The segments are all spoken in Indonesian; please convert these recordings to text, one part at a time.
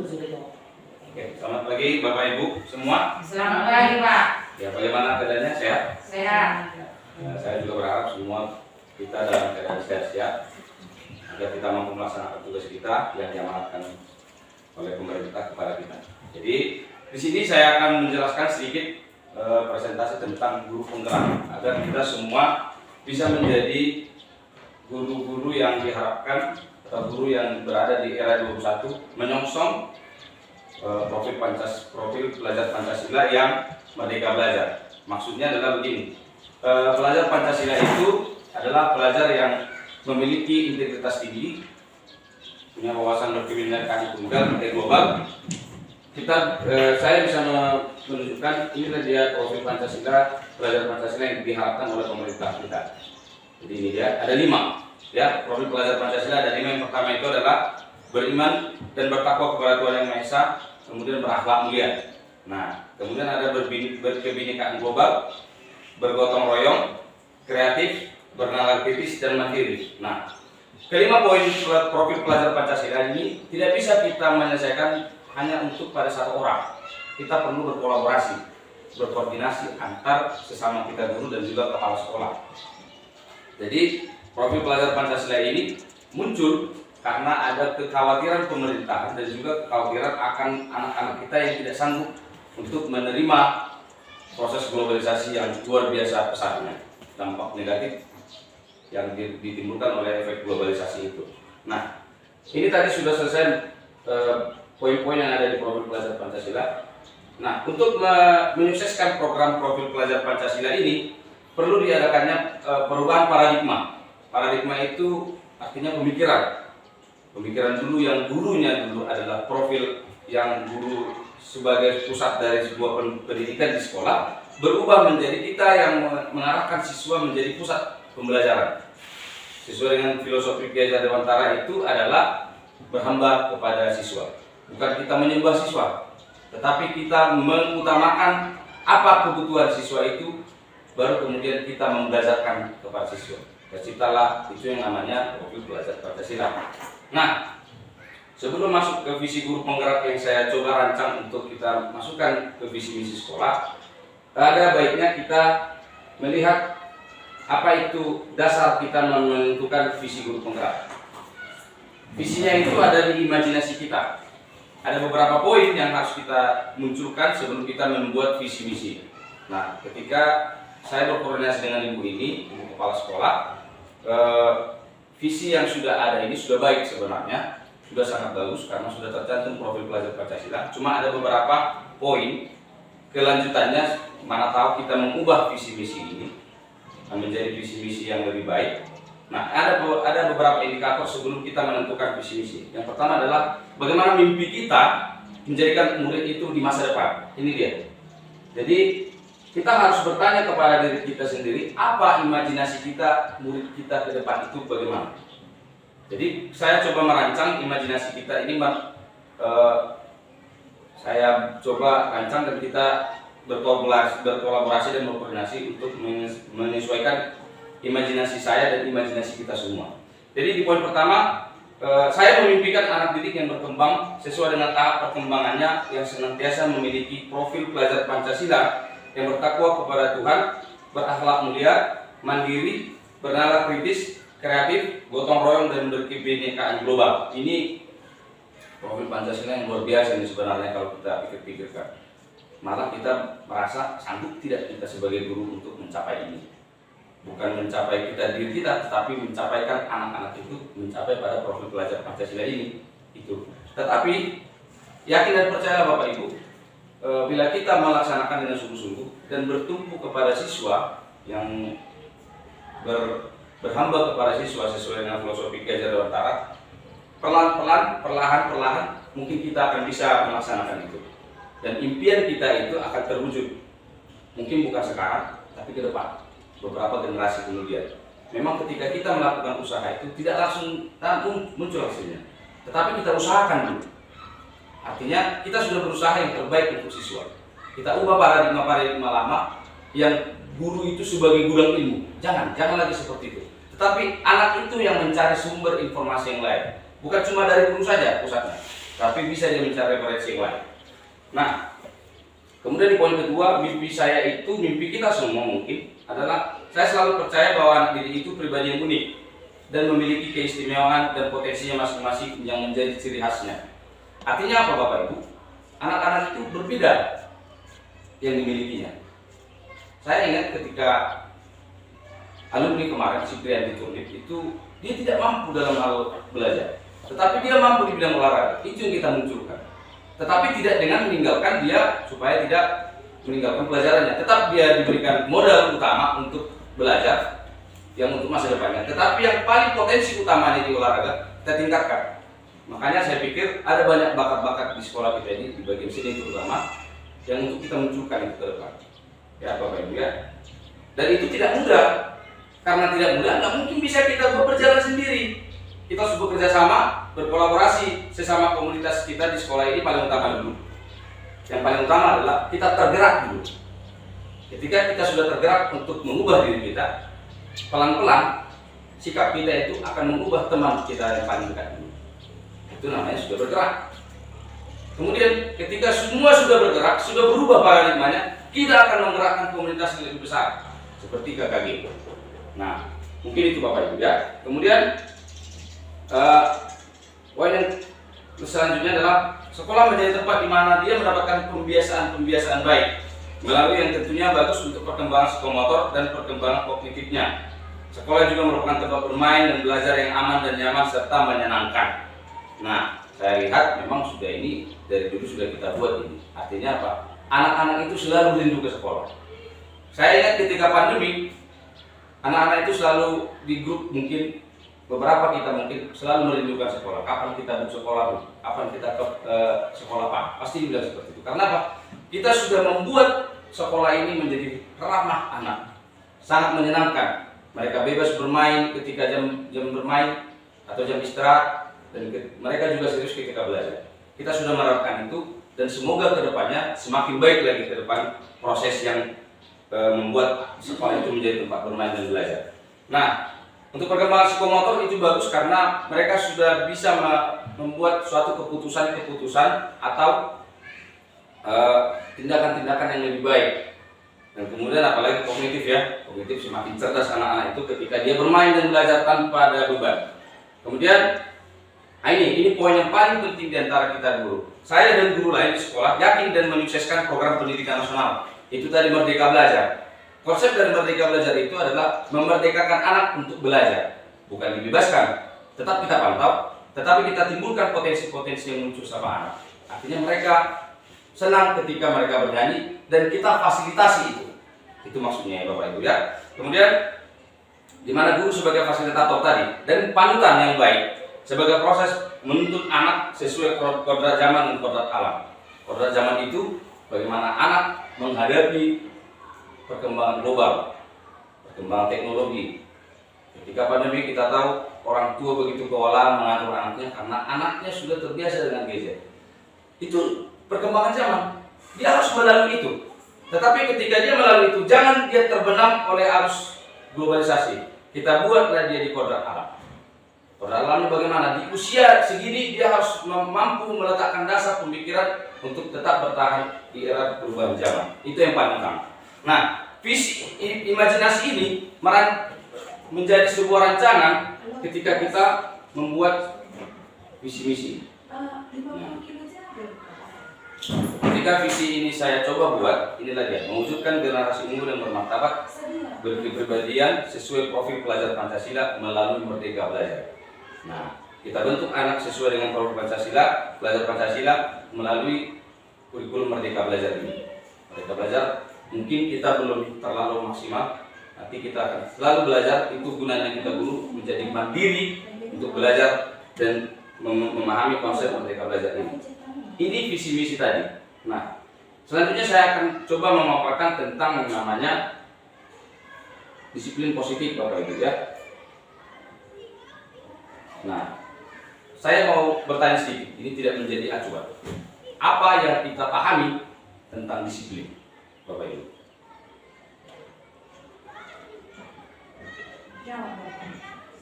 Oke, selamat pagi Bapak Ibu semua. Selamat pagi Pak. Ya, bagaimana keadaannya, sehat? Sehat. Saya juga berharap semua kita dalam keadaan sehat-sehat agar kita mampu melaksanakan tugas kita yang diamanatkan oleh pemerintah kepada kita. Jadi di sini saya akan menjelaskan sedikit presentasi tentang guru penggerak agar kita semua bisa menjadi guru-guru yang diharapkan atau guru yang berada di era 21 menyongsong profil pelajar Pancasila yang merdeka belajar. Maksudnya adalah begini, pelajar Pancasila itu adalah pelajar yang memiliki integritas tinggi, punya wawasan berkebinekaan tunggal dan global. Saya bisa menunjukkan inilah dia profil Pancasila, pelajar Pancasila yang diharapkan oleh pemerintah kita. Jadi ini dia, ada 5 ya, profil pelajar Pancasila ada 5. Yang pertama itu adalah beriman dan bertakwa kepada Tuhan Yang Maha Esa, kemudian berakhlak mulia. Nah, kemudian ada berkebinekaan global, bergotong royong, kreatif, bernalar kritis dan mandiri. Nah, kelima poin profil pelajar Pancasila ini tidak bisa kita menyelesaikan hanya untuk pada satu orang. Kita perlu berkolaborasi, berkoordinasi antar sesama kita guru dan juga kepala sekolah. Jadi profil pelajar Pancasila ini muncul karena ada kekhawatiran pemerintah dan juga kekhawatiran akan anak-anak kita yang tidak sanggup untuk menerima proses globalisasi yang luar biasa pesatnya, dampak negatif yang ditimbulkan oleh efek globalisasi itu. Nah, ini tadi sudah selesai poin-poin yang ada di profil pelajar Pancasila. Nah, untuk menyukseskan program profil pelajar Pancasila ini perlu diadakannya perubahan paradigma. Paradigma itu artinya pemikiran dulu yang gurunya dulu adalah profil yang guru sebagai pusat dari sebuah pendidikan di sekolah, berubah menjadi kita yang mengarahkan siswa menjadi pusat pembelajaran. Sesuai dengan filosofi Ki Hajar Dewantara itu adalah berhamba kepada siswa. Bukan kita menyembah siswa, tetapi kita mengutamakan apa kebutuhan siswa itu, baru kemudian kita membelajarkan kepada siswa. Terciptalah itu yang namanya profil pelajar Pancasila. Nah, sebelum masuk ke visi guru penggerak yang saya coba rancang untuk kita masukkan ke visi misi sekolah, ada baiknya kita melihat apa itu dasar kita menentukan visi guru penggerak. Visinya itu ada di imajinasi kita. Ada beberapa poin yang harus kita munculkan sebelum kita membuat visi misi. Nah, ketika saya berkoordinasi dengan ibu ini, ibu kepala sekolah, visi yang sudah ada ini sudah baik sebenarnya, sudah sangat bagus karena sudah tercantum profil pelajar Pancasila. Cuma ada beberapa poin kelanjutannya, mana tahu kita mengubah visi misi ini menjadi visi misi yang lebih baik. Nah, ada beberapa indikator sebelum kita menentukan visi misi. Yang pertama adalah bagaimana mimpi kita menjadikan murid itu di masa depan. Ini dia. Jadi kita harus bertanya kepada diri kita sendiri, apa imajinasi kita murid kita ke depan itu bagaimana. Jadi saya coba merancang imajinasi kita ini, saya coba rancang dan kita berkolaborasi dan berkoordinasi untuk menyesuaikan imajinasi saya dan imajinasi kita semua. Jadi di poin pertama, saya memimpikan anak didik yang berkembang sesuai dengan tahap perkembangannya, yang senantiasa memiliki profil pelajar Pancasila yang bertakwa kepada Tuhan, berakhlak mulia, mandiri, bernalar kritis, kreatif, gotong royong dan berkebinekaan global. Ini profil Pancasila yang luar biasa ini sebenarnya kalau kita pikir-pikirkan. Malah kita merasa sanggup tidak kita sebagai guru untuk mencapai ini. Bukan mencapai kita diri kita, tetapi mencapaikan anak-anak itu mencapai pada profil pelajar Pancasila ini. Itu. Tetapi yakin dan percaya Bapak Ibu, bila kita melaksanakan dengan sungguh-sungguh dan bertumpu kepada siswa yang berhamba kepada siswa sesuai dengan filosofi Ki Hajar Dewantara, pelan-pelan, perlahan-perlahan mungkin kita akan bisa melaksanakan itu. Dan impian kita itu akan terwujud. Mungkin bukan sekarang, tapi ke depan. Beberapa generasi kemudian. Memang ketika kita melakukan usaha itu tidak langsung muncul hasilnya, tetapi kita usahakan dulu. Artinya kita sudah berusaha yang terbaik untuk siswa. Kita ubah paradigma lama yang guru itu sebagai gudang ilmu. Jangan lagi seperti itu. Tetapi anak itu yang mencari sumber informasi yang lain. Bukan cuma dari guru saja pusatnya, tapi bisa dia mencari referensi yang lain. Nah, kemudian di poin kedua, mimpi saya itu, mimpi kita semua mungkin adalah, saya selalu percaya bahwa diri itu pribadi yang unik dan memiliki keistimewaan dan potensinya masing-masing yang menjadi ciri khasnya. Artinya apa Bapak Ibu? Anak-anak itu berbeda yang dimilikinya. Saya ingat ketika alumni kemarin, Ciprian Diturnip, itu dia tidak mampu dalam hal belajar, tetapi dia mampu di bidang olahraga. Itu yang kita munculkan. Tetapi tidak dengan meninggalkan dia supaya tidak meninggalkan pelajarannya. Tetap dia diberikan modal utama untuk belajar yang untuk masa depannya. Tetapi yang paling potensi utamanya di olahraga kita tingkatkan. Makanya saya pikir ada banyak bakat-bakat di sekolah kita ini, di bagian sini terutama, yang untuk kita munculkan itu ke depan. Ya Bapak Ibu ya. Dan itu tidak mudah. Karena tidak mudah, nggak mungkin bisa kita berjalan sendiri. Kita harus bekerja sama, berkolaborasi sesama komunitas kita di sekolah ini paling utama dulu. Yang paling utama adalah kita tergerak dulu. Ketika kita sudah tergerak untuk mengubah diri kita, pelan-pelan sikap kita itu akan mengubah teman kita yang paling dekat dulu. Itu namanya sudah bergerak. Kemudian ketika semua sudah bergerak, sudah berubah paradigmanya, kita akan menggerakkan komunitas yang lebih besar seperti KKG. Nah, mungkin itu Bapak Ibu ya. Kemudian poin yang selanjutnya adalah sekolah menjadi tempat di mana dia mendapatkan pembiasaan baik melalui yang tentunya bagus untuk perkembangan psikomotor dan perkembangan kognitifnya. Sekolah juga merupakan tempat bermain dan belajar yang aman dan nyaman serta menyenangkan. Nah, saya lihat memang sudah ini dari dulu sudah kita buat ini. Artinya apa? Anak-anak itu selalu rindu ke sekolah. Saya ingat ketika pandemi, anak-anak itu selalu di grup, mungkin beberapa kita mungkin selalu merindukan sekolah. Kapan kita ke sekolah, Bu? Kapan kita ke sekolah Pak? Pasti bilang seperti itu. Karena apa? Kita sudah membuat sekolah ini menjadi ramah anak, sangat menyenangkan. Mereka bebas bermain ketika jam bermain atau jam istirahat, dan mereka juga serius ketika belajar. Kita sudah menerapkan itu, dan semoga kedepannya semakin baik lagi ke depan proses yang membuat sekolah itu menjadi tempat bermain dan belajar. Nah, untuk perkembangan psikomotor itu bagus karena mereka sudah bisa membuat suatu keputusan-keputusan atau tindakan-tindakan yang lebih baik. Dan kemudian apalagi kognitif ya, kognitif semakin cerdas anak-anak itu ketika dia bermain dan belajar tanpa ada beban. Kemudian ini poin yang paling penting di antara kita guru. Saya dan guru lain di sekolah yakin dan menyukseskan program pendidikan nasional. Itu tadi Merdeka Belajar. Konsep dari Merdeka Belajar itu adalah memerdekakan anak untuk belajar, bukan dibebaskan. Tetap kita pantau, tetapi kita timbulkan potensi-potensi yang muncul sama anak. Artinya mereka senang ketika mereka bernyanyi dan kita fasilitasi itu. Itu maksudnya ya Bapak Ibu ya. Kemudian di mana guru sebagai fasilitator tadi dan panutan yang baik sebagai proses menuntut anak sesuai kodrat zaman dan kodrat alam. Kodrat zaman itu bagaimana anak menghadapi perkembangan global, perkembangan teknologi. Ketika pandemi kita tahu orang tua begitu kewalahan mengatur anaknya karena anaknya sudah terbiasa dengan gadget. Itu perkembangan zaman. Dia harus melalui itu. Tetapi ketika dia melalui itu, jangan dia terbenam oleh arus globalisasi. Kita buatlah dia di kodrat alam. Kodrat alamnya bagaimana? Di usia segini dia harus mampu meletakkan dasar pemikiran untuk tetap bertahan di era perubahan zaman. Itu yang paling utama. Nah, visi imajinasi ini menjadi sebuah rancangan ketika kita membuat visi misi. Nah, ketika visi ini saya coba buat, inilah dia, mewujudkan generasi unggul yang bermartabat, berkepribadian sesuai profil pelajar Pancasila melalui Merdeka Belajar. Nah, kita bentuk anak sesuai dengan profil Pancasila, pelajar Pancasila melalui kurikulum Merdeka Belajar ini. Merdeka Belajar mungkin kita belum terlalu maksimal, nanti kita akan selalu belajar. Itu gunanya kita guru menjadi mandiri untuk belajar dan memahami konsep Merdeka Belajar ini. Ini visi misi tadi. Nah, selanjutnya saya akan coba memaparkan tentang yang namanya disiplin positif Bapak Ibu ya. Nah, saya mau bertanya sedikit, ini tidak menjadi acuan. Apa yang kita pahami tentang disiplin Bapak Ibu?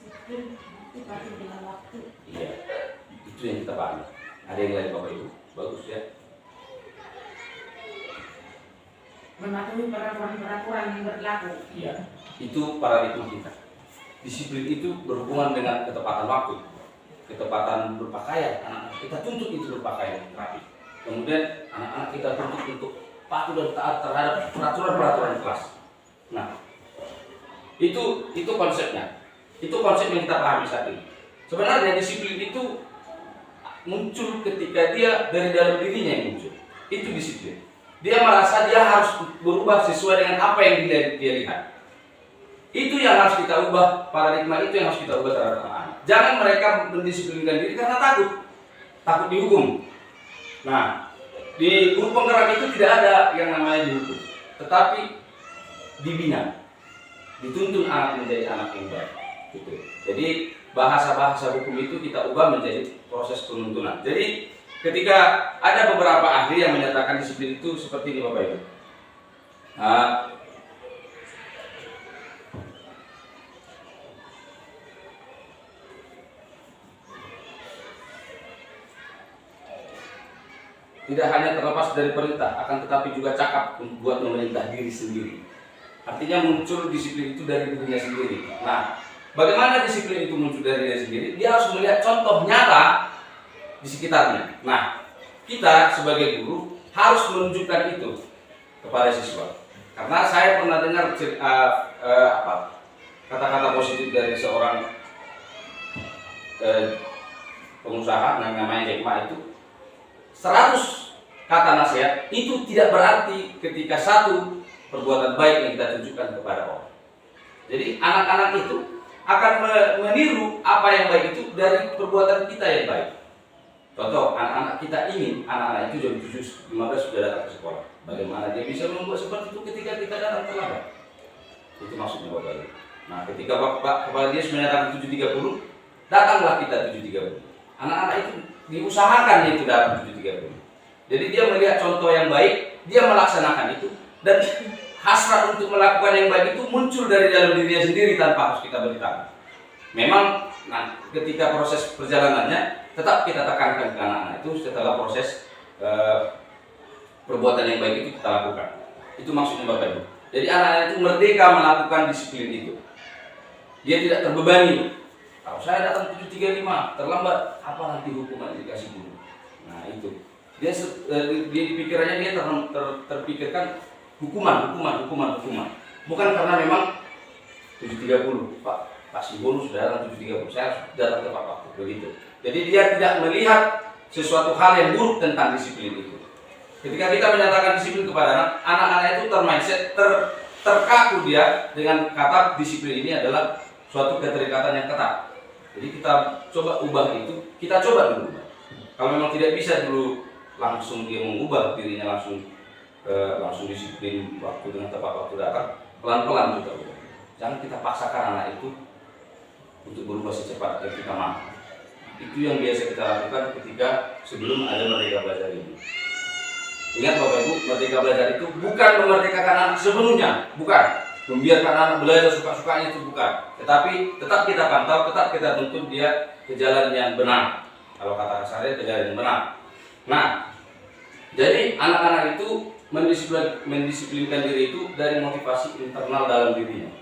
Disiplin itu pasti dengan waktu. Iya, itu yang kita pahami. Ada yang lain Bapak Ibu? Bagus ya. Mematuhi peraturan-peraturan yang berlaku. Iya, itu paradigma kita. Disiplin itu berhubungan dengan ketepatan waktu, ketepatan berpakaian. Anak-anak kita tuntut itu berpakaian rapi. Kemudian anak-anak kita tuntut untuk patuh dan taat terhadap peraturan-peraturan kelas. Nah, itu konsepnya. Itu konsep yang kita pahami saat ini. Sebenarnya disiplin itu muncul ketika dia dari dalam dirinya yang muncul. Itu disiplin. Dia merasa dia harus berubah sesuai dengan apa yang dia lihat. Itu yang harus kita ubah, paradigma itu yang harus kita ubah terhadap anak-anak. Jangan mereka mendisiplinkan diri karena takut dihukum. Nah, di guru penggerak itu tidak ada yang namanya dihukum, tetapi dibina, dituntun anak menjadi anak yang baik. Gitu. Jadi bahasa-bahasa hukum itu kita ubah menjadi proses penuntunan. Jadi ketika ada beberapa ahli yang menyatakan disiplin itu seperti ini Bapak Ibu. Tidak hanya terlepas dari perintah, akan tetapi juga cakap buat memerintah diri sendiri. Artinya muncul disiplin itu dari dirinya sendiri. Nah, bagaimana disiplin itu muncul dari dirinya sendiri? Dia harus melihat contoh nyata di sekitarnya. Nah, kita sebagai guru harus menunjukkan itu kepada siswa. Karena saya pernah dengar kata-kata positif dari seorang pengusaha namanya Jack Ma itu 100 kata nasihat itu tidak berarti ketika satu perbuatan baik yang kita tunjukkan kepada orang. Jadi anak-anak itu akan meniru apa yang baik itu dari perbuatan kita yang baik. Contoh, anak-anak kita ingin anak-anak itu jam 7.15 sudah datang ke sekolah. Bagaimana dia bisa membuat seperti itu ketika kita datang terlambat? Itu maksudnya Bapak Ibu. Nah, ketika Kepala Dinas menyatakan 7.30, datanglah kita 7.30. Anak-anak itu diusahakan itu datang 7.30. Jadi dia melihat contoh yang baik, dia melaksanakan itu, dan hasrat untuk melakukan yang baik itu muncul dari dalam dirinya sendiri tanpa harus kita beritahu. Memang ketika proses perjalanannya tetap kita tekankan ke anak-anak itu setelah proses perbuatan yang baik itu kita lakukan. Itu maksudnya Bapak Ibu. Jadi anak-anak itu merdeka melakukan disiplin itu. Dia tidak terbebani. Kalau saya datang 7.35 terlambat, apa nanti hukuman yang dikasih guru? Nah itu. Dia di pikirannya dia terpikirkan hukuman. Bukan karena memang 7.30 Pak Sibonu sudah datang 7.30, saya harus datang tepat waktu begitu. Jadi dia tidak melihat sesuatu hal yang buruk tentang disiplin itu. Ketika kita menyatakan disiplin kepada anak-anak itu termindset, terkaku dia dengan kata disiplin ini adalah suatu keterikatan yang ketat. Jadi kita coba ubah itu, kita coba dulu. Kalau memang tidak bisa dulu langsung dia mengubah dirinya langsung disiplin waktu dengan tepat waktu datang, pelan-pelan juga. Jangan kita paksakan anak itu untuk berubah secepat yang kita mampu. Itu yang biasa kita lakukan ketika sebelum ada Merdeka Belajar ini. Ingat Bapak Ibu, Merdeka Belajar itu bukan memerdekakan anak sepenuhnya, bukan. Membiarkan anak belajar suka-sukanya itu bukan. Tetapi tetap kita pantau, tetap kita tuntun dia ke jalan yang benar. Kalau kata kasarnya ke jalan yang benar. Nah, jadi anak-anak itu mendisiplinkan diri itu dari motivasi internal dalam dirinya,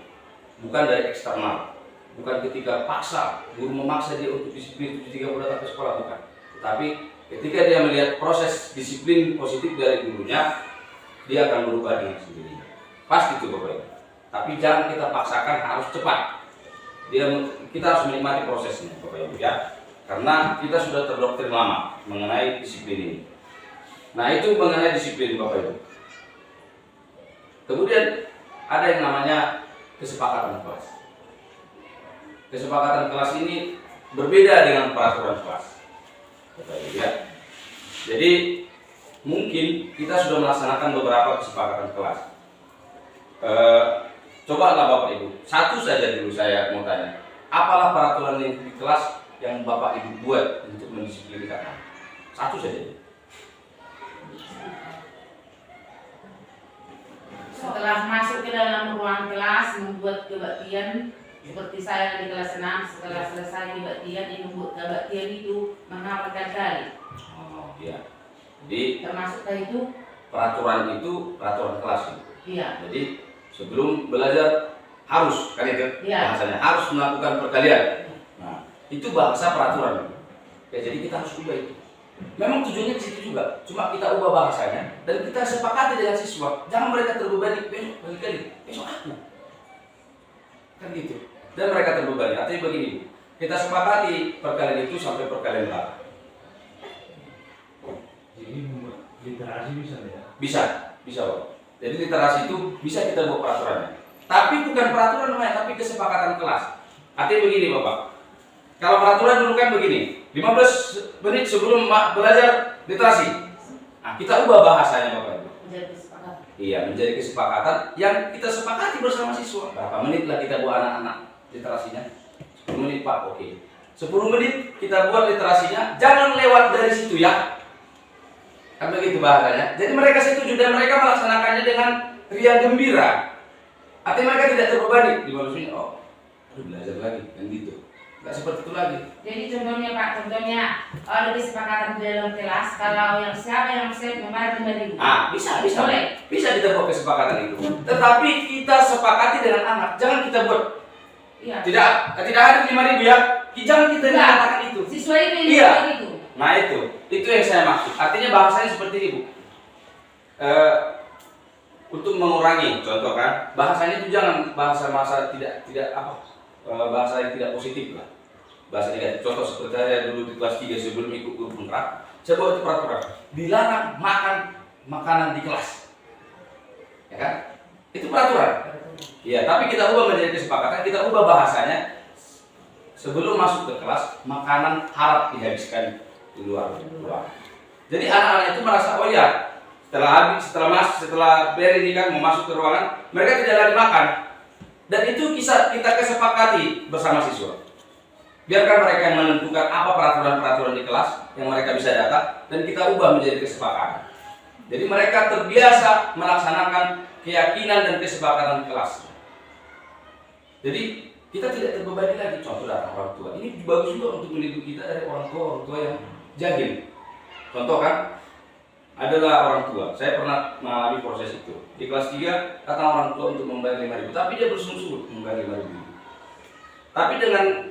bukan dari eksternal. Bukan ketika paksa, guru memaksa dia untuk disiplin 7.30 datang ke sekolah, bukan. Tetapi ketika dia melihat proses disiplin positif dari gurunya, dia akan berubah dengan sendirinya. Pasti itu Bapak Ibu. Tapi jangan kita paksakan harus cepat. Kita harus menikmati prosesnya Bapak Ibu ya. Karena kita sudah terdoktrin lama mengenai disiplin ini. Nah itu mengenai disiplin Bapak Ibu. Kemudian ada yang namanya kesepakatan kelas. Kesepakatan kelas ini berbeda dengan peraturan kelas Bapak Ibu ya. Jadi mungkin kita sudah melaksanakan beberapa kesepakatan kelas. Cobalah Bapak Ibu, satu saja dulu saya mau tanya. Apalah peraturan yang di kelas yang Bapak Ibu buat untuk mendisiplinkan anak? Satu saja. Setelah masuk ke dalam ruang kelas, membuat kebaktian Seperti saya di kelas 6, setelah selesai kebaktian, ibu kebaktian itu menghafalkan kali. Oh iya. Jadi Termasuk itu? peraturan itu peraturan kelas. Iya. Jadi sebelum belajar harus kan itu Iya. bahasanya harus melakukan perkalian. Nah, itu bahasa peraturan. Ya, jadi kita harus ubah itu. Memang tujuannya ke situ juga. Cuma kita ubah bahasanya dan kita sepakati dengan siswa. Jangan mereka terbebani besok kali, besok aku. Kan gitu. Dan mereka terbebani. Artinya begini, kita sepakati perkalian itu sampai perkalian berapa. Jadi literasi bisa ya? Bisa, Pak. Jadi literasi itu bisa kita buat peraturannya. Tapi bukan peraturan namanya, tapi kesepakatan kelas. Artinya begini Bapak. Kalau peraturan dulu kan begini, 15 menit sebelum belajar literasi. Nah, kita ubah bahasanya Bapak. Menjadi kesepakatan. Iya, menjadi kesepakatan yang kita sepakati bersama siswa. Berapa menit lah kita buat anak-anak literasinya? 10 menit Pak, oke. 10 menit kita buat literasinya, jangan lewat dari situ ya. Kan begitu bahasanya. Jadi mereka setuju dan mereka melaksanakannya dengan riang gembira. Artinya mereka tidak terbebani. Di manusia, oh, aduh belajar lagi, kan gitu. Nggak seperti itu lagi. Jadi contohnya Pak, ada kesepakatan di dalam kelas kalau yang siapa yang absen membayar 5.000. Bisa. Boleh. Bisa kita buat kesepakatan itu. Tetapi kita sepakati dengan anak, jangan kita buat. Iya. Tidak ada 5.000 ya. Jangan kita mengatakan itu. Siswa itu yang Iya. itu. Nah itu yang saya maksud. Artinya bahasanya seperti ini Bu. Untuk mengurangi, contoh kan, bahasanya itu jangan bahasa tidak apa, bahasa yang tidak positif lah. Bahasa negatif. Contoh seperti saya dulu di kelas 3 sebelum ikut guru penggerak, saya bawa itu peraturan. Dilarang makan makanan di kelas. Ya kan? Itu peraturan. Iya, tapi kita ubah menjadi kesepakatan, kita ubah bahasanya. Sebelum masuk ke kelas, makanan harap dihabiskan di luar. Jadi anak-anak itu merasa, oh ya, setelah beri ini kan mau masuk ke ruangan, mereka tidak lagi makan. Dan itu kita kesepakati bersama siswa. Biarkan mereka yang menentukan apa peraturan-peraturan di kelas yang mereka bisa data, dan kita ubah menjadi kesepakatan. Jadi mereka terbiasa melaksanakan keyakinan dan kesepakatan kelas. Jadi kita tidak terbebani lagi. Contoh datang orang tua. Ini bagus juga untuk mendidik kita dari orang tua yang jahil. Contoh kan, adalah orang tua. Saya pernah mengalami proses itu. Di kelas 3 datang orang tua untuk membayar 5.000, tapi dia bersungguh-sungguh membayar 5.000. Tapi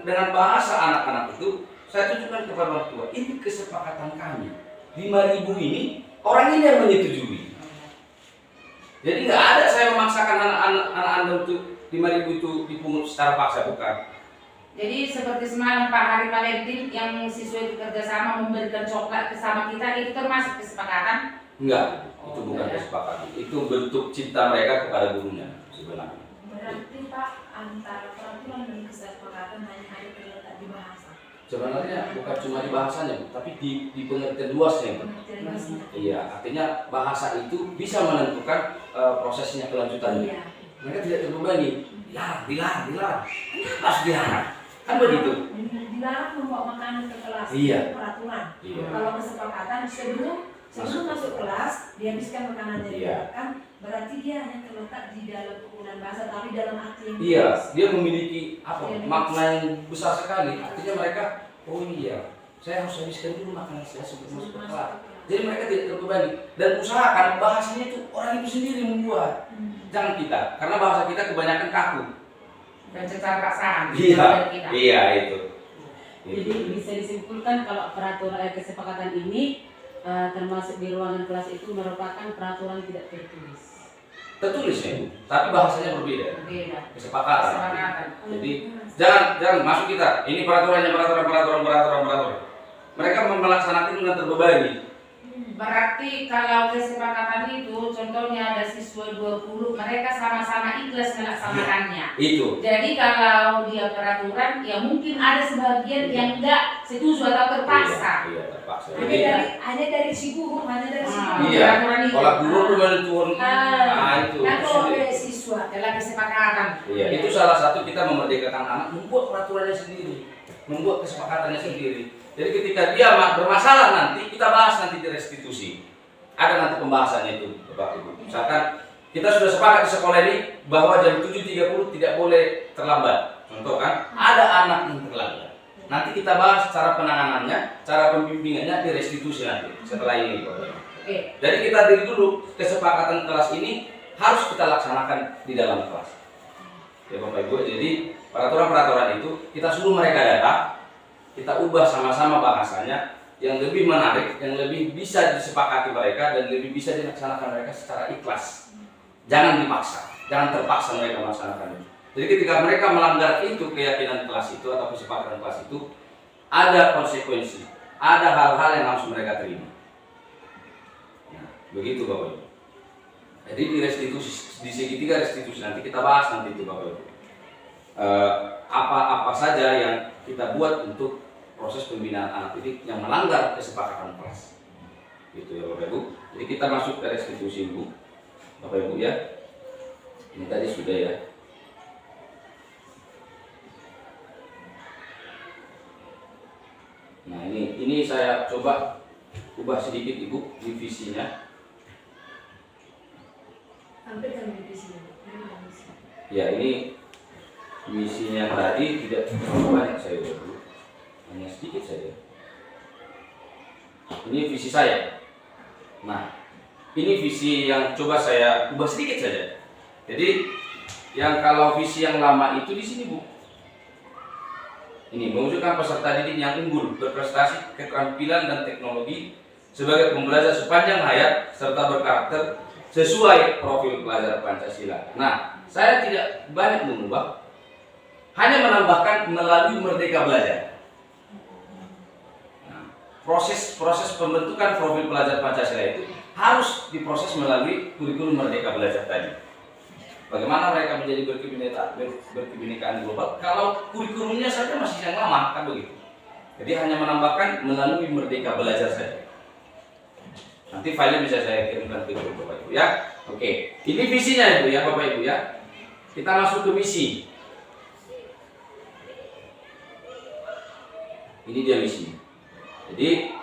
dengan bahasa anak-anak itu, saya tunjukkan kepada orang tua, ini kesepakatan kami. 5.000 ini orang ini yang menyetujui. Jadi nggak ada saya memaksakan anak-anak Anda untuk 5.000 itu dipungut secara paksa, bukan. Jadi seperti semalam Pak Hari Valentin yang siswa itu kerjasama memberikan coklat bersama kita, itu termasuk kesepakatan? Enggak, itu bukan kesepakatan. Itu bentuk cinta mereka kepada gurunya sebenarnya. Berarti Pak, antara peraturan dan kesepakatan hanya terletak di bahasa. Sebenarnya bukan cuma di bahasanya, tapi di pengertian luasnya. Pengertian luasnya. Iya, artinya bahasa itu bisa menentukan prosesnya kelanjutannya. Iya. Mereka tidak terbebani. Dilarang. Harus dilarang. Kan begitu. Dilarang membawa makanan ke kelas. Iya. Itu peraturan. Iya. Kalau kesepakatan sebelum masuk kelas dihabiskan makanannya. Iya. Kan berarti dia hanya terletak di dalam penggunaan bahasa, tapi dalam arti yang Iya, luas. dia memiliki apa? Iya. Makna yang besar sekali. Artinya mereka, oh iya, saya harus habiskan dulu makanan saya sebelum masuk ke kelas. Jadi mereka tidak terbebani dan usahakan bahasanya itu orang itu sendiri membuat. Jangan kita, karena bahasa kita kebanyakan kaku. Dan secara perasaan. Iya itu. Jadi bisa disimpulkan kalau peraturan kesepakatan ini termasuk di ruangan kelas itu merupakan peraturan tidak tertulis. Tertulis ya, tapi bahasanya berbeda. Berbeda. Kesepakatan. Kesepakatan. Jadi jangan masuk kita. Ini peraturannya peraturan. Mereka melaksanakan dengan terbebani. Berarti kalau kesepakatan itu contohnya ada siswa 20, mereka sama-sama ikhlas melaksanakannya. Itu. Jadi kalau dia peraturan, ya mungkin ada sebagian yang enggak setuju atau terpaksa. Iya, terpaksa. Hanya Jadi, hanya dari si guru, hanya dari si guru. iya. Peraturan itu. Kalau guru tuh menentukan, itu. Nah, kalau oleh siswa. Adalah kesepakatan. Iya, itu salah satu kita memerdekakan anak, membuat peraturannya sendiri, membuat kesepakatannya sendiri. Jadi ketika dia bermasalah nanti, kita bahas nanti di restitusi. Ada nanti pembahasannya itu, Bapak Ibu. Misalkan kita sudah sepakat di sekolah ini bahwa jam 7.30 tidak boleh terlambat. Contoh kan, ada anak yang terlantar. Nanti kita bahas cara penanganannya, cara pembimbingannya di restitusi nanti setelah ini. Oke. Jadi kita diri dulu, kesepakatan kelas ini harus kita laksanakan di dalam kelas. Ya Bapak Ibu, jadi peraturan-peraturan itu kita suruh mereka datang, kita ubah sama-sama bahasanya yang lebih menarik, yang lebih bisa disepakati mereka dan lebih bisa dilaksanakan mereka secara ikhlas. Jangan dipaksa, jangan terpaksa mereka melaksanakannya. Jadi ketika mereka melanggar itu, keyakinan kelas itu atau kesepakatan kelas itu, ada konsekuensi, ada hal-hal yang harus mereka terima. Nah, begitu Bapak Ibu. Jadi di restitusi, di segitiga restitusi nanti kita bahas nanti itu Bapak Ibu. Apa-apa saja yang kita buat untuk proses pembinaan anak didik yang melanggar kesepakatan kelas. Gitu ya Bapak Ibu. Jadi kita masuk ke restitusi Ibu, Bapak Ibu ya. Ini tadi sudah ya. Nah ini saya coba ubah sedikit Ibu divisinya. Hampir kan divisinya. Ya ini misinya tadi tidak terlalu banyak saya dulu, hanya sedikit saja. Ini visi saya. Nah ini visi yang coba saya ubah sedikit saja. Jadi yang kalau visi yang lama itu di sini Bu. Ini mewujudkan peserta didik yang unggul, berprestasi, keterampilan dan teknologi sebagai pembelajar sepanjang hayat serta berkarakter sesuai profil pelajar Pancasila. Nah, saya tidak banyak mengubah, hanya menambahkan melalui Merdeka Belajar. Nah, proses pembentukan profil pelajar Pancasila itu harus diproses melalui kurikulum Merdeka Belajar tadi. Bagaimana mereka menjadi berkebinekaan global kalau kurikulumnya saja masih yang lama, kan begitu. Jadi hanya menambahkan melalui Merdeka Belajar saja. Nanti filenya bisa saya kirimkan ke Bapak Ibu ya. Oke, ini visinya Ibu ya Bapak Ibu ya. Kita masuk ke misi. Ini dia misi. Jadi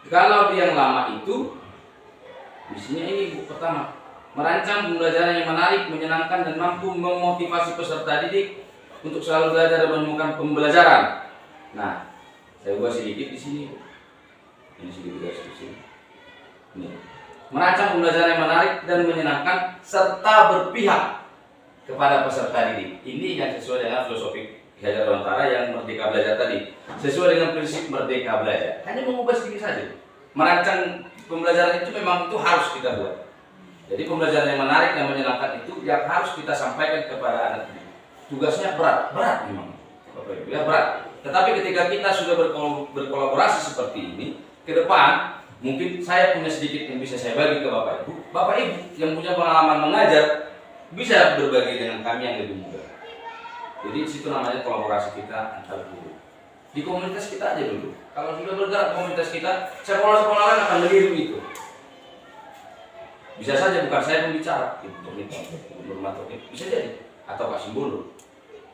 kalau di yang lama itu misinya ini Bu, pertama merancang pembelajaran yang menarik, menyenangkan dan mampu memotivasi peserta didik untuk selalu belajar dan menemukan pembelajaran. Nah, saya ubah sedikit di sini. Ini sedikit dari sini. Ini. Merancang pembelajaran yang menarik dan menyenangkan serta berpihak kepada peserta didik. Ini yang sesuai dengan filosofi Ki Hajar Dewantara yang Merdeka Belajar tadi. Sesuai dengan prinsip Merdeka Belajar. Hanya mengubah sedikit saja. Merancang pembelajaran itu memang itu harus kita buat. Jadi pembelajaran yang menarik dan menyenangkan itu yang harus kita sampaikan kepada anak didik. Tugasnya berat memang, Bapak Ibu ya, berat. Tetapi ketika kita sudah berkolaborasi seperti ini, ke depan mungkin saya punya sedikit yang bisa saya bagi ke Bapak Ibu. Bapak Ibu yang punya pengalaman mengajar bisa berbagi dengan kami yang lebih muda. Jadi situ namanya kolaborasi kita antar guru. Di komunitas kita aja dulu. Kalau sudah bergerak komunitas kita, sekolah-sekolah lain akan meniru itu. Bisa saja bukan saya pembicara, bisa jadi, atau Pak Simbolo.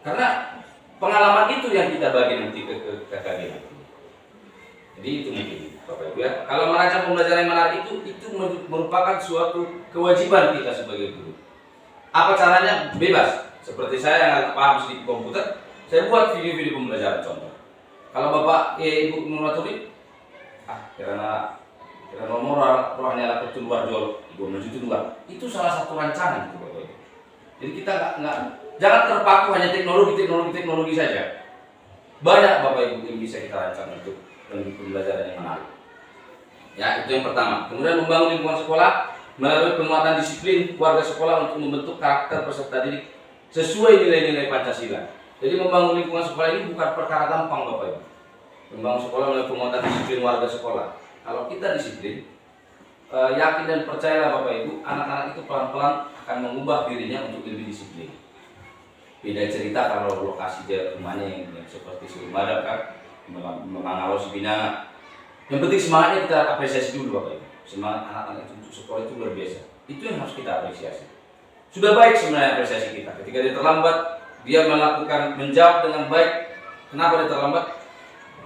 Karena pengalaman itu yang kita bagi nanti ke kalian. Jadi itu mungkin Bapak Ibu ya. Kalau merancang pembelajaran yang menarik itu merupakan suatu kewajiban kita sebagai guru. Apa caranya? Bebas. Seperti saya yang nggak paham sedikit komputer, saya buat video-video pembelajaran contoh. Kalau Bapak Ibu Nuratuli, karena nomor rohnya laku itu luar jual 2 juta luar. Itu salah satu rancangan itu Bapak Ibu. Jadi kita jangan terpaku hanya teknologi saja. Banyak Bapak Ibu yang bisa kita rancang untuk pembelajaran yang menarik. Ya, itu yang pertama. Kemudian membangun lingkungan sekolah melalui penguatan disiplin warga sekolah untuk membentuk karakter peserta didik sesuai nilai-nilai Pancasila. Jadi membangun lingkungan sekolah ini bukan perkara gampang Bapak Ibu. Membangun sekolah melalui penguatan disiplin warga sekolah. Kalau kita disiplin, yakin dan percayalah Bapak Ibu, anak-anak itu pelan-pelan akan mengubah dirinya untuk lebih disiplin. Beda cerita kalau lokasi dia rumahnya yang seperti Surimada kan, mengawasi bina. Yang penting semangatnya kita apresiasi dulu Bapak Ibu. Semangat anak-anak itu untuk sekolah itu luar biasa. Itu yang harus kita apresiasi. Sudah baik sebenarnya apresiasi kita. Ketika dia terlambat, dia menjawab dengan baik. Kenapa dia terlambat?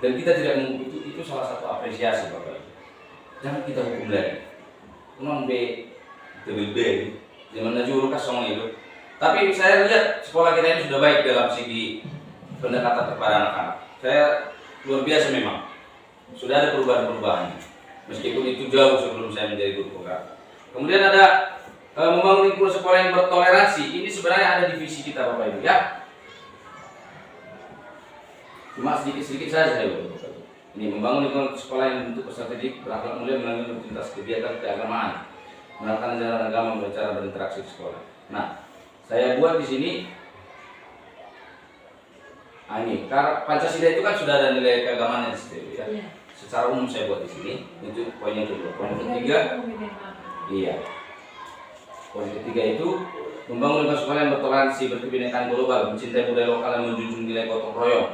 Dan kita tidak menghukum itu salah satu apresiasi Bapak Ibu. Jangan kita hukum lagi. Memang B, zaman Najul kasong itu. Tapi saya lihat sekolah kita ini sudah baik dalam segi pendekatan kepada anak-anak. Saya luar biasa memang. Sudah ada perubahan-perubahan. Meskipun itu jauh sebelum saya menjadi guru program. Kemudian ada membangun lingkungan sekolah yang bertoleransi. Ini sebenarnya ada di visi kita Bapak Ibu ya. Cuma sedikit-sedikit saja saya Bapak Ibu. Ini membangun lingkungan sekolah yang bentuk peserta didik berakhlak mulia melalui rutinitas kegiatan keagamaan, menerapkan ajaran agama berbicara berinteraksi di sekolah. Nah, saya buat di sini. Ini karena Pancasila itu kan sudah ada nilai keagamaan di situ ya. Iya. Secara umum saya buat di sini. Itu poin yang kedua. Poin ketiga, iya. Poin ketiga itu membangun lingkungan sekolah yang bertoleransi, berkebinekaan global, mencintai budaya lokal dan menjunjung nilai gotong royong.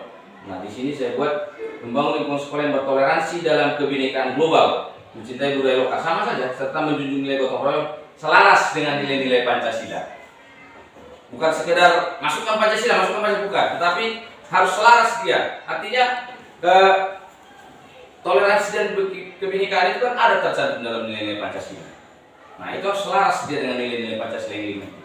Nah, di sini saya buat membangun lingkungan sekolah yang bertoleransi dalam kebinekaan global, mencintai budaya lokal sama saja, serta menjunjung nilai gotong royong selaras dengan nilai-nilai Pancasila. Bukan sekedar masukkan Pancasila, bukan, tetapi harus selaras dia. Artinya toleransi dan kebinekaan itu kan ada tercantum dalam nilai-nilai Pancasila. Nah, itu harus selaras dia dengan nilai-nilai Pancasila yang dimiliki.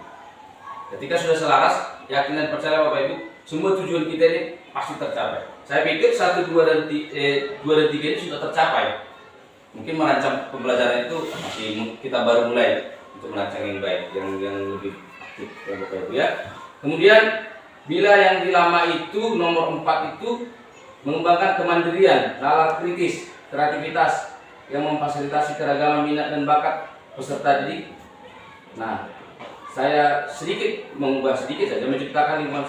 Ketika sudah selaras, yakin dan percaya Bapak Ibu, semua tujuan kita ini pasti tercapai. Saya pikir 1, 2, dan 3 ini sudah tercapai. Mungkin merancang pembelajaran itu masih kita baru mulai untuk merancang yang baik, yang lebih aktif ya Bapak Ibu ya. Kemudian bila yang dilama itu nomor 4 itu mengembangkan kemandirian, nalar kritis, kreativitas yang memfasilitasi keragaman minat dan bakat peserta didik. Nah, saya mengubah sedikit saja menciptakan lingkungan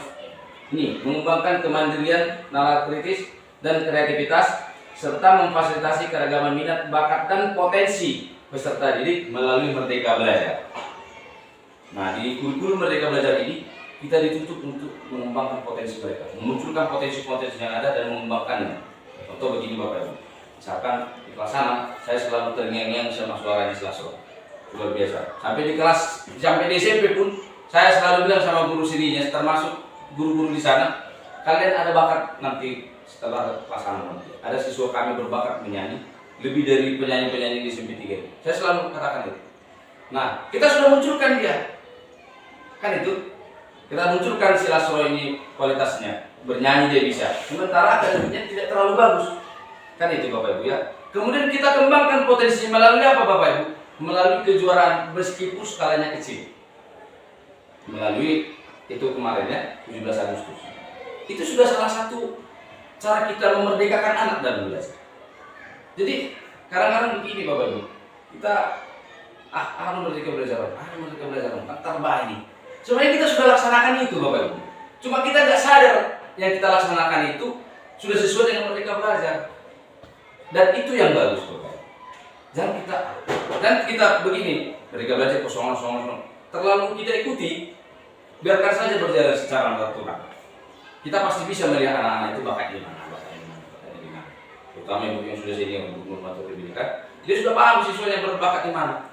ini, mengembangkan kemandirian, nalar kritis dan kreativitas serta memfasilitasi keragaman minat, bakat dan potensi peserta didik melalui Merdeka Belajar. Nah, di kurikulum Merdeka Belajar ini kita dituntut untuk mengembangkan potensi mereka, memunculkan potensi-potensi yang ada dan mengembangkannya. Contoh begini Bapak Ibu, misalkan di kelas sana saya selalu terngiang-ngiang sama suaranya Selaso, luar biasa. Sampai di SMP pun saya selalu bilang sama guru sininya, termasuk guru-guru di sana, kalian ada bakat nanti setelah kelas sana nanti. Ada siswa kami berbakat menyanyi lebih dari penyanyi-penyanyi di SMP 3. Saya selalu katakan itu. Nah, kita sudah munculkan dia, kan itu. Kita munculkan si Lasro ini kualitasnya, bernyanyi dia bisa, sementara akademiknya tidak terlalu bagus, kan itu Bapak Ibu ya. Kemudian kita kembangkan potensinya melalui apa Bapak Ibu? Melalui kejuaraan meskipun skalanya kecil. Melalui itu kemarin ya, 17 Agustus. Itu sudah salah satu cara kita memerdekakan anak dalam belajar. Jadi kadang-kadang begini Bapak Ibu, kita merdeka belajar, terbaik ini. Sebenarnya kita sudah laksanakan itu Bapak Ibu. Cuma kita nggak sadar yang kita laksanakan itu sudah sesuai dengan Merdeka Belajar. Dan itu yang bagus Bapak Ibu. Dan kita begini, Merdeka Belajar kosong. Terlalu kita ikuti, biarkan saja berjalan secara natural. Kita pasti bisa melihat anak-anak itu bakatnya di mana. Terutama yang sudah senior untuk membantu pendidikan, dia sudah paham siswanya berbakat di mana.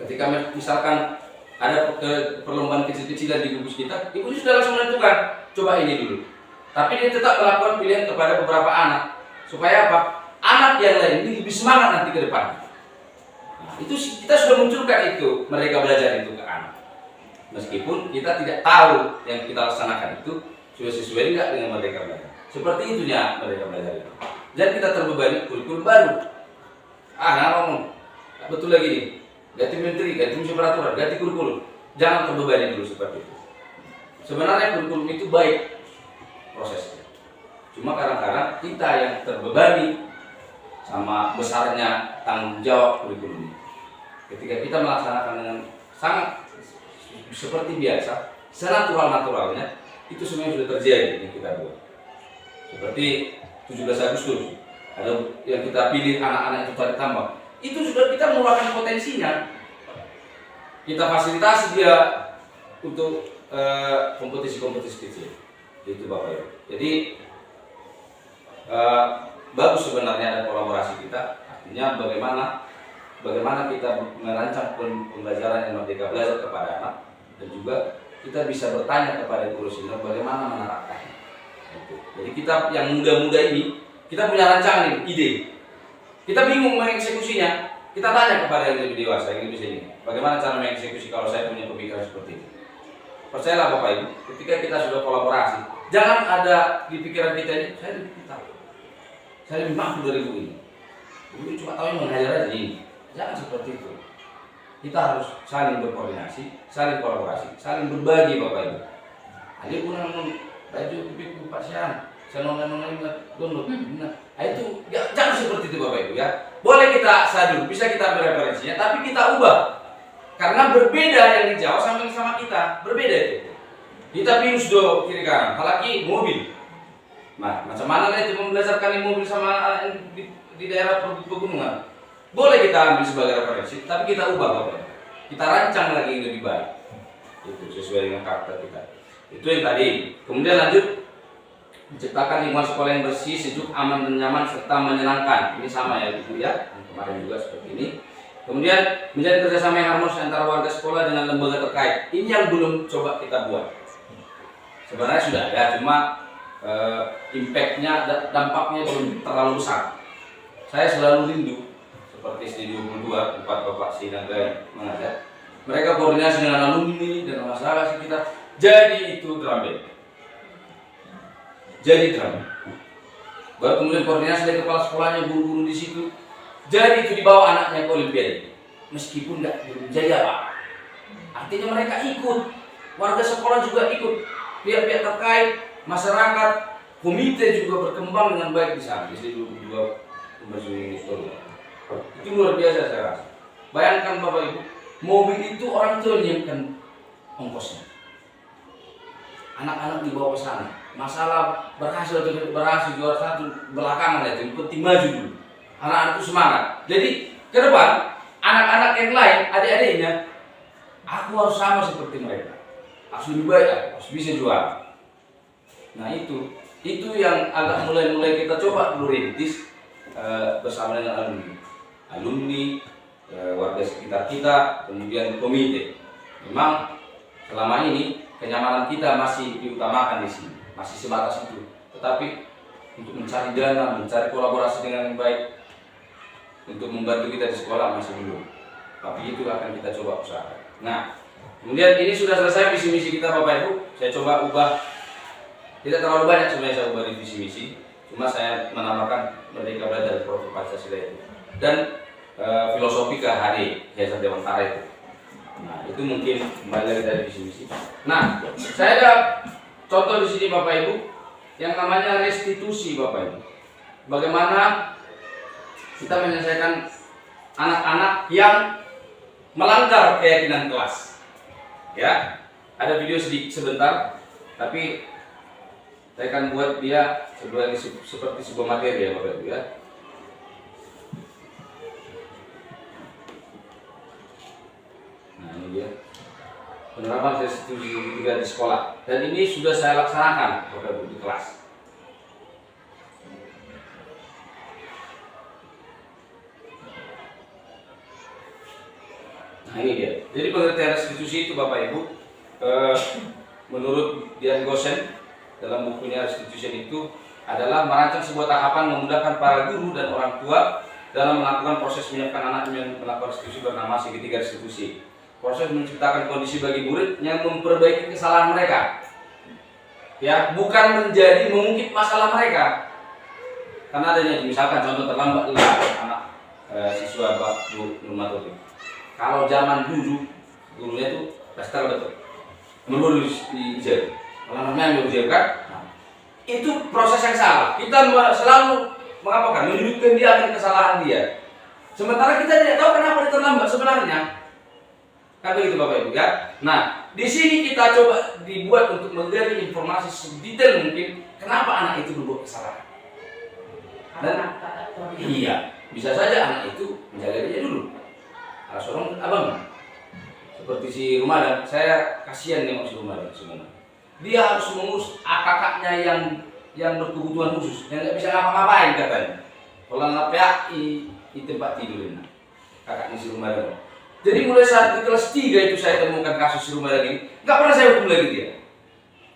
Ketika misalkan ada perlombaan kecil-kecilan di gugus kita, ibu sudah langsung menentukan, coba ini dulu. Tapi dia tetap melakukan pilihan kepada beberapa anak, supaya apa? Anak yang lain ini lebih semangat nanti ke depan. Nah, itu kita sudah munculkan itu, Merdeka Belajar itu ke anak. Meskipun kita tidak tahu yang kita laksanakan itu sudah sesuai tidak dengan Merdeka Belajar. Seperti itunya Merdeka Belajar itu. Dan kita terbebani kurikulum baru. Ngomong, betul lagi nih. Ganti menteri, ganti peraturan, ganti kurikulum. Jangan terbebani dulu seperti itu. Sebenarnya kurikulum itu baik prosesnya. Cuma kadang-kadang kita yang terbebani sama besarnya tanggung jawab kurikulum. Ketika kita melaksanakan dengan sangat seperti biasa, senatural-naturalnya, itu semuanya sudah terjadi yang kita buat. Seperti 17 Agustus, ada yang kita pilih anak-anak itu tarik tambang. Itu sudah kita mengeluarkan potensinya. Kita fasilitasi dia untuk kompetisi-kompetisi kecil. Itu Bapak Ibu. Jadi bagus sebenarnya ada kolaborasi kita. Artinya bagaimana kita merancang pembelajaran yang Merdeka Belajar kepada anak, dan juga kita bisa bertanya kepada guru senior bagaimana menerapkannya. Jadi kita yang muda-muda ini, kita punya rancangan ide. Kita bingung mengeksekusinya. Kita tanya kepada yang lebih dewasa, yang lebih senior, bagaimana cara mengeksekusi kalau saya punya pemikiran seperti itu. Percayalah Bapak Ibu, ketika kita sudah kolaborasi, Jangan ada di pikiran kita ini, saya lebih pintar, saya lebih mampu dari ibu ini. Ibu cuma tahu yang mengajar aja ini. Jangan seperti itu. Kita harus saling berkoordinasi, saling kolaborasi, saling berbagi Bapak Ibu. Adik pun nonton baju pipi Pak Syam, saya nonton download. Nah, itu jangan seperti itu Bapak Ibu ya. Boleh kita sadu, bisa kita ambil referensinya, tapi kita ubah. Karena berbeda yang di Jawa sama kita, berbeda itu. Kita pinus do kiri kanan, apalagi mobil. Nah, macam mana itu membelajarkan mobil sama di daerah pegunungan? Boleh kita ambil sebagai referensi, tapi kita ubah Bapak. Kita rancang lagi yang lebih baik. Itu sesuai dengan karakter kita. Itu yang tadi. Kemudian lanjut, menciptakan lingkungan sekolah yang bersih, sejuk, aman dan nyaman serta menyenangkan. Ini sama ya Ibu ya. Kemarin juga seperti ini. Kemudian menjadi kerjasama yang harmonis antara warga sekolah dengan lembaga terkait. Ini yang belum coba kita buat. Sebenarnya sudah ada, cuma impactnya, dampaknya belum terlalu besar. Saya selalu rindu seperti SD 22 tempat Bapak Sinaga mengajar. Mereka koordinasi dengan alumni dan masyarakat sekitar. Jadi itu drum band. Jadi drum band. Baru kemudian koordinasi dari kepala sekolahnya, guru-guru di situ. Jadi itu dibawa anaknya ke Olimpiade. Meskipun belum jadi apa. Artinya mereka ikut. Warga sekolah juga ikut. Pihak-pihak terkait, masyarakat, komite juga berkembang dengan baik di sana. Jadi juga itu luar biasa saya rasa. Bayangkan Bapak Ibu, mobil itu orang tua menyiapkan ongkosnya. Anak-anak dibawa ke sana. Masalah berhasil atau tidak berhasil juara satu belakangan itu, yang penting maju dulu. Anak-anak itu semangat. Jadi ke depan anak-anak yang lain, adik-adiknya, aku harus sama seperti mereka. Harus lebih baik, harus bisa juara. Nah itu yang agak mulai kita coba dulu rintis bersama dengan alumni, warga sekitar kita, kemudian komite. Memang selama ini kenyamanan kita masih diutamakan di sini, masih sebatas itu. Tetapi untuk mencari dana, mencari kolaborasi dengan baik, untuk membantu kita di sekolah masih belum. Tapi itu akan kita coba usahakan. Nah, kemudian ini sudah selesai visi misi kita Bapak Ibu. Saya coba ubah, tidak terlalu banyak sebenarnya saya ubah di visi misi. Cuma saya menambahkan Merdeka Belajar Profil Pancasila itu dan filosofi KHD Yayasan Dewantara itu. Nah itu mungkin kembali dari visi misi. Nah saya ada contoh di sini Bapak Ibu yang namanya restitusi Bapak Ibu. Bagaimana kita menyelesaikan anak-anak yang melanggar keyakinan kelas. Ya, ada video sebentar, tapi saya akan buat dia seperti sebuah materi ya Bapak Ibu ya. Nah ini dia penerapan restitusi di sekolah, dan ini sudah saya laksanakan Bapak Ibu di kelas. Nah ini dia. Jadi pengertian restitusi itu Bapak Ibu, menurut Dian Gosen dalam bukunya restitusi itu adalah merancang sebuah tahapan memudahkan para guru dan orang tua dalam melakukan proses menyiapkan anaknya melakukan restitusi bernama segitiga restitusi. Proses menciptakan kondisi bagi murid yang memperbaiki kesalahan mereka. Ya, bukan menjadi mengungkit masalah mereka. Karena adanya misalkan contoh terlambat anak siswa Bu Nurmatul. Kalau zaman dulu gurunya itu dasar betul. Menurut diujar. Kalau namanya diujar kan? Nah, itu proses yang salah. Kita selalu mengapakan? Menyudutkan dia akan kesalahan dia. Sementara kita tidak tahu kenapa dia terlambat sebenarnya. Kan begitu Bapak Ibu ya. Nah, di sini kita coba dibuat untuk menggali informasi sedetail mungkin kenapa anak itu berbuat kesalahan. Dan iya, bisa saja anak itu menjaga dia dulu. Harus orang abang. Seperti si Rumadan, saya kasihan nih si Rumadan sebenarnya. Dia harus mengurus kakaknya yang berkebutuhan khusus, yang nggak bisa ngapa-ngapain katanya. Kalau nggak PAI di tempat tidurnya, kakaknya si Rumadan. Jadi mulai saat di kelas 3 itu saya temukan kasus si Rumadan ini, nggak pernah saya hukum lagi dia.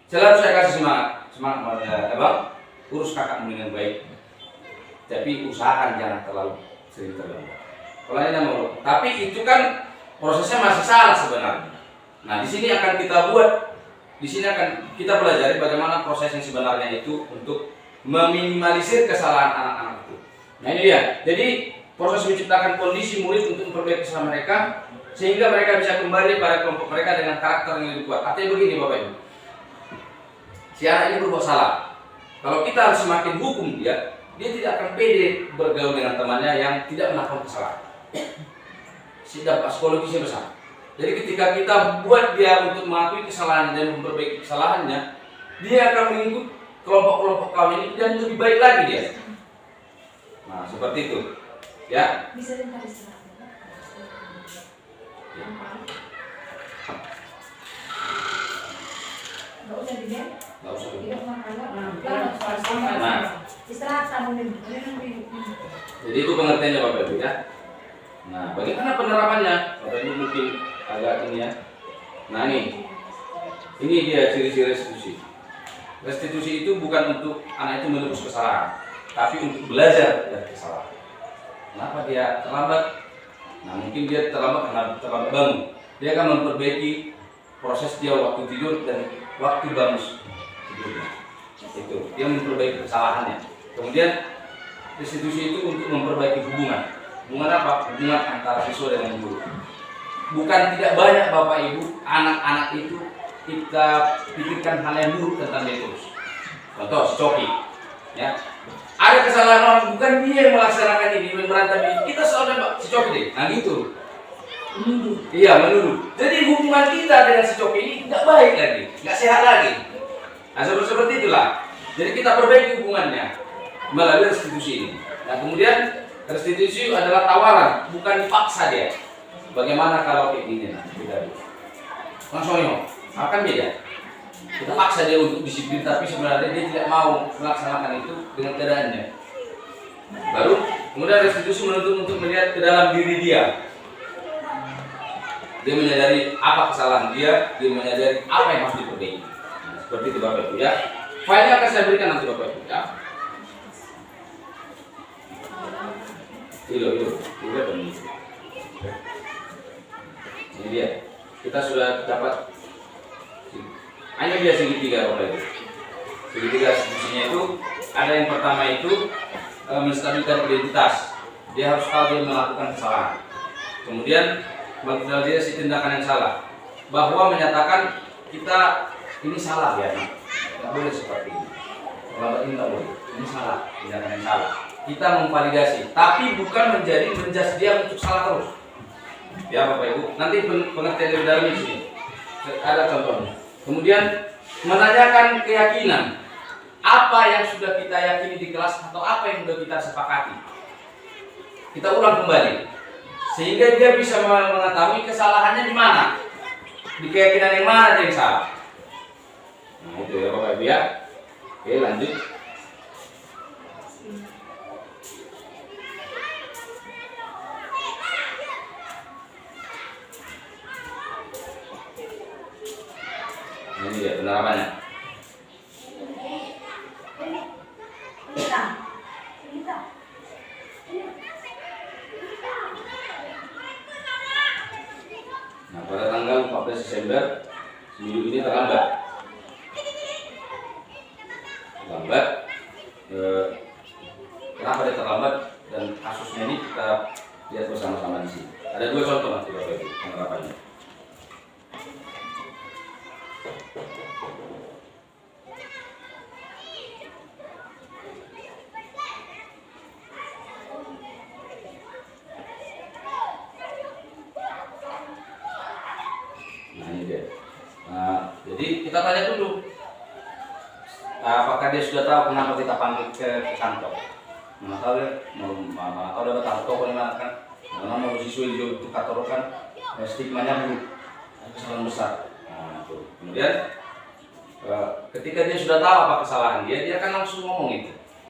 Selalu saya kasih semangat abang, urus kakakmu dengan baik. Tapi usahakan jangan terlalu sering terlambat. Kalau ini mau, tapi itu kan prosesnya masih salah sebenarnya. Nah di sini akan kita buat di sini akan kita pelajari bagaimana proses yang sebenarnya itu untuk meminimalisir kesalahan anak-anak itu. Nah ini dia. Jadi proses menciptakan kondisi murid untuk memperbaiki kesalahan mereka sehingga mereka bisa kembali pada kelompok mereka dengan karakter yang lebih kuat. Artinya begini Bapak Ibu. Si anak ini berbuat salah. Kalau kita harus semakin hukum dia tidak akan pede bergaul dengan temannya yang tidak melakukan kesalahan. Si dampak psikologisnya besar. Jadi ketika kita buat dia untuk mengakui kesalahan dan memperbaiki kesalahannya, dia akan mengikut kelompok-kelompok kaum ini dan lebih baik lagi dia. Nah seperti itu, ya. Bisa dengar istilah. Nggak usah didiam. Nggak usah. Tidak makan. Nah, Istirahat kamu minum. jadi itu pengertiannya Bapak Ibu ya. Nah, bagaimana penerapannya? Bapak Ibu mungkin agak ini ya. Nah ini dia ciri-ciri restitusi. Restitusi itu bukan untuk anak itu menebus kesalahan, tapi untuk belajar dari kesalahan. Kenapa dia terlambat? Nah mungkin dia terlambat karena terlambat bangun. Dia akan memperbaiki proses dia waktu tidur dan waktu bangun tidurnya. Itu dia memperbaiki kesalahannya. Kemudian restitusi itu untuk memperbaiki hubungan. Hubungan apa? Hubungan antara siswa dengan guru. Bukan tidak banyak Bapak Ibu anak-anak itu kita pikirkan hal yang buruk tentang dia terus. Contoh si Coki, ya. Ada kesalahan orang, bukan dia yang melaksanakan ini, berantem ini. Kita selalu nembak si Coki deh. Nah gitu. Menuduh. Iya menuduh. Jadi hubungan kita dengan si Coki ini nggak baik lagi, nggak sehat lagi. Nah seperti itulah. Jadi kita perbaiki hubungannya melalui restitusi ini. Nah kemudian restitusi adalah tawaran, bukan dipaksa dia. Bagaimana kalau kayak gini? Nah, beda. Langsung nih, akan beda. Kita paksa dia untuk disiplin, tapi sebenarnya dia tidak mau melaksanakan itu dengan keadaannya. Baru kemudian restitusi menuntut untuk melihat ke dalam diri dia. Dia menyadari apa kesalahan dia menyadari apa yang harus diperbaiki. Nah, seperti itu Bapak Ibu ya. Filenya akan saya berikan nanti Bapak Ibu ya. Itu. Ini dia. Kita sudah dapat. Hanya dia segitiga Bapak Ibu. Segitiga restitusinya itu ada yang pertama itu menstabilkan identitas. Dia harus tahu dia melakukan kesalahan. Kemudian validasi tindakan yang salah, bahwa menyatakan kita ini salah ya, nggak boleh seperti ini. Kalau ini nggak boleh, ini salah, tindakan yang salah. Kita memvalidasi, tapi bukan menjudge dia untuk salah terus. Ya Bapak Ibu, nanti pengertian lebih dalam di sini. Ada contohnya. Kemudian menanyakan keyakinan, apa yang sudah kita yakini di kelas atau apa yang sudah kita sepakati. Kita ulang kembali. Sehingga dia bisa mengetahui kesalahannya di mana, di keyakinan yang mana dia yang salah. Nah itu ya Bapak Ibu ya. Oke lanjut. Nah, ini dia penerapannya. Nah, pada tanggal 14 Desember seminggu ini terlambat. Kenapa dia terlambat dan kasusnya ini kita lihat bersama-sama di sini. Ada dua contoh nanti Bapak Ibu penerapannya. Nah ini dia. Jadi kita tanya dulu, apakah dia sudah tahu kenapa kita panggil ke kantor? Mana tahu ya, mana tahu dapat tahu toko ini kan? Mana mau siswa di kantor kan? Stigmanya buruk, kesalahan besar. Nah, itu. Kemudian ketika dia sudah tahu apa kesalahan dia akan langsung ngomong itu.